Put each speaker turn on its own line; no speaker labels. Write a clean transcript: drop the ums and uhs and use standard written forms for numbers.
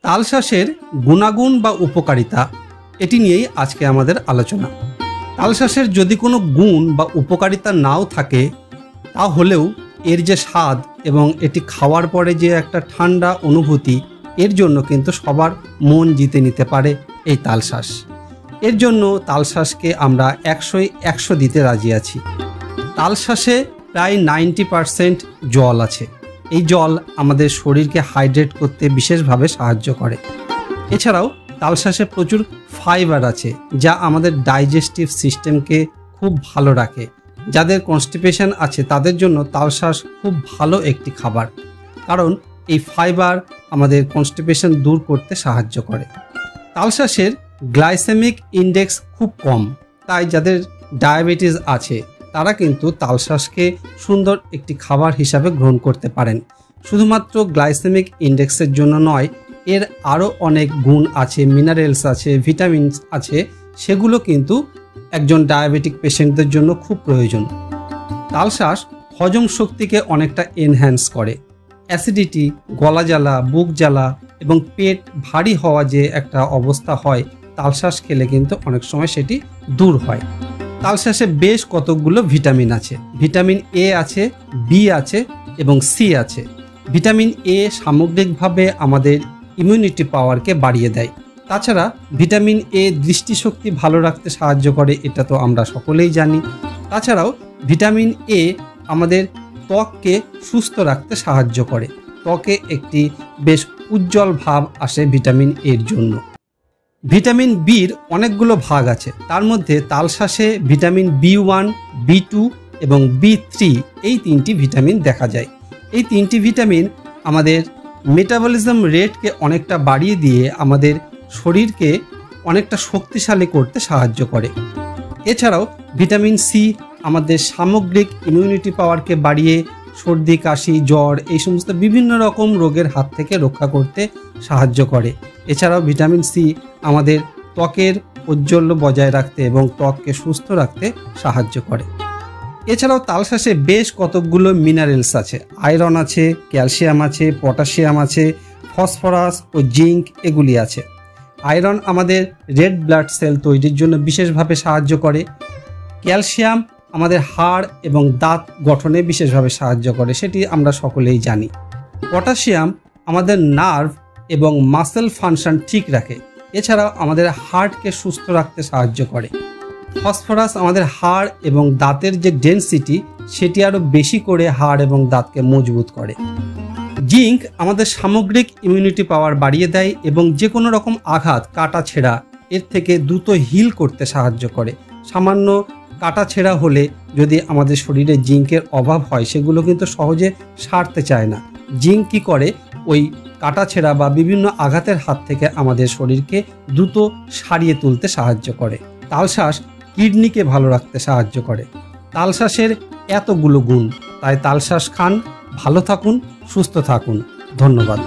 তালশাঁসের গুণাগুণ বা উপকারিতা এটি নিয়েই আজকে আমাদের আলোচনা। তালশাঁসের যদি কোনো গুণ বা উপকারিতা নাও থাকে, তাহলেও এর যে স্বাদ এবং এটি খাওয়ার পরে যে একটা ঠান্ডা অনুভূতি, এর জন্য কিন্তু সবার মন জিতে নিতে পারে এই তালশাঁস। এর জন্য তালশাঁসকে আমরা 100-100 দিতে রাজি আছি। তালশাঁসে প্রায় 90% জল আছে। এই জল আমাদের শরীরকে হাইড্রেট করতে বিশেষভাবে সাহায্য করে। এছাড়াও তালশাঁসে প্রচুর ফাইবার আছে, যা আমাদের ডাইজেস্টিভ সিস্টেমকে খুব ভালো রাখে। যাদের কনস্টিপেশন আছে তাদের জন্য তালশাঁস খুব ভালো একটি খাবার, কারণ এই ফাইবার আমাদের কনস্টিপেশন দূর করতে সাহায্য করে। তালশাঁসের গ্লাইসেমিক ইন্ডেক্স খুব কম, তাই যাদের ডায়াবেটিস আছে তারা কিন্তু তালশাঁসকে সুন্দর একটি খাবার হিসাবে গ্রহণ করতে পারেন। শুধুমাত্র গ্লাইসেমিক ইন্ডেক্সের জন্য নয়, এর আরও অনেক গুণ আছে, মিনারেলস আছে, ভিটামিনস আছে, সেগুলো কিন্তু একজন ডায়াবেটিক পেশেন্টদের জন্য খুব প্রয়োজন। তালশাঁস হজম শক্তিকে অনেকটা এনহ্যান্স করে। অ্যাসিডিটি, গলা জ্বালা, বুক জ্বালা এবং পেট ভারী হওয়া যে একটা অবস্থা হয়, তালশাঁস খেলে কিন্তু অনেক সময় সেটি দূর হয়। তালশাঁসে বেশ কতকগুলো ভিটামিন আছে। ভিটামিন এ আছে, বি আছে এবং সি আছে। ভিটামিন এ সামগ্রিকভাবে আমাদের ইমিউনিটি পাওয়ারকে বাড়িয়ে দেয়। তাছাড়া ভিটামিন এ দৃষ্টিশক্তি ভালো রাখতে সাহায্য করে, এটা তো আমরা সকলেই জানি। তাছাড়াও ভিটামিন এ আমাদের ত্বককে সুস্থ রাখতে সাহায্য করে। ত্বকে একটি বেশ উজ্জ্বল ভাব আসে ভিটামিন এর জন্য। ভিটামিন বির অনেকগুলো ভাগ আছে, তার মধ্যে তালশাঁসে ভিটামিন বি1, বি2 এবং বি3 এই 3টি ভিটামিন দেখা যায়। এই 3টি ভিটামিন আমাদের মেটাবলিজম রেটকে অনেকটা বাড়িয়ে দিয়ে আমাদের শরীরকে অনেকটা শক্তিশালী করতে সাহায্য করে। এছাড়াও ভিটামিন সি আমাদের সামগ্রিক ইমিউনিটি পাওয়ারকে বাড়িয়ে সর্দি, কাশি, জ্বর এই সমস্ত বিভিন্ন রকম রোগের হাত থেকে রক্ষা করতে সাহায্য করে। এছাড়াও ভিটামিন সি আমাদের ত্বকের ঔজ্জ্বল্য বজায় রাখতে এবং ত্বককে সুস্থ রাখতে সাহায্য করে। এছাড়াও তালশাঁসে বেশ কতকগুলো মিনারেলস আছে। আয়রন আছে, ক্যালসিয়াম আছে, পটাশিয়াম আছে, ফসফরাস ও জিঙ্ক এগুলি আছে। আয়রন আমাদের রেড ব্লাড সেল তৈরির জন্য বিশেষভাবে সাহায্য করে। ক্যালসিয়াম আমাদের হাড় এবং দাঁত গঠনে বিশেষভাবে সাহায্য করে, সেটি আমরা সকলেই জানি। পটাশিয়াম আমাদের নার্ভ এবং মাসেল ফাংশন ঠিক রাখে। এছাড়াও আমাদের হার্টকে সুস্থ রাখতে সাহায্য করে। ফসফরাস আমাদের হাড় এবং দাঁতের যে ডেনসিটি সেটি আরও বেশি করে হাড় এবং দাঁতকে মজবুত করে। জিঙ্ক আমাদের সামগ্রিক ইমিউনিটি পাওয়ার বাড়িয়ে দেয় এবং যে কোনো রকম আঘাত, কাটা ছেঁড়া এর থেকে দ্রুত হিল করতে সাহায্য করে। সামান্য কাটা ছেঁড়া হলে যদি আমাদের শরীরে জিঙ্কের অভাব হয়, সেগুলো কিন্তু সহজে সারতে চায় না। জিঙ্ক কী করে, ওই কাটা ছেঁড়া বা বিভিন্ন আঘাতের হাত থেকে আমাদের শরীরকে দ্রুত সারিয়ে তুলতে সাহায্য করে। তালশাঁস কিডনিকে ভালো রাখতে সাহায্য করে। তালশাঁসের এতগুলো গুণ, তাই তালশাঁস খান, ভালো থাকুন, সুস্থ থাকুন। ধন্যবাদ।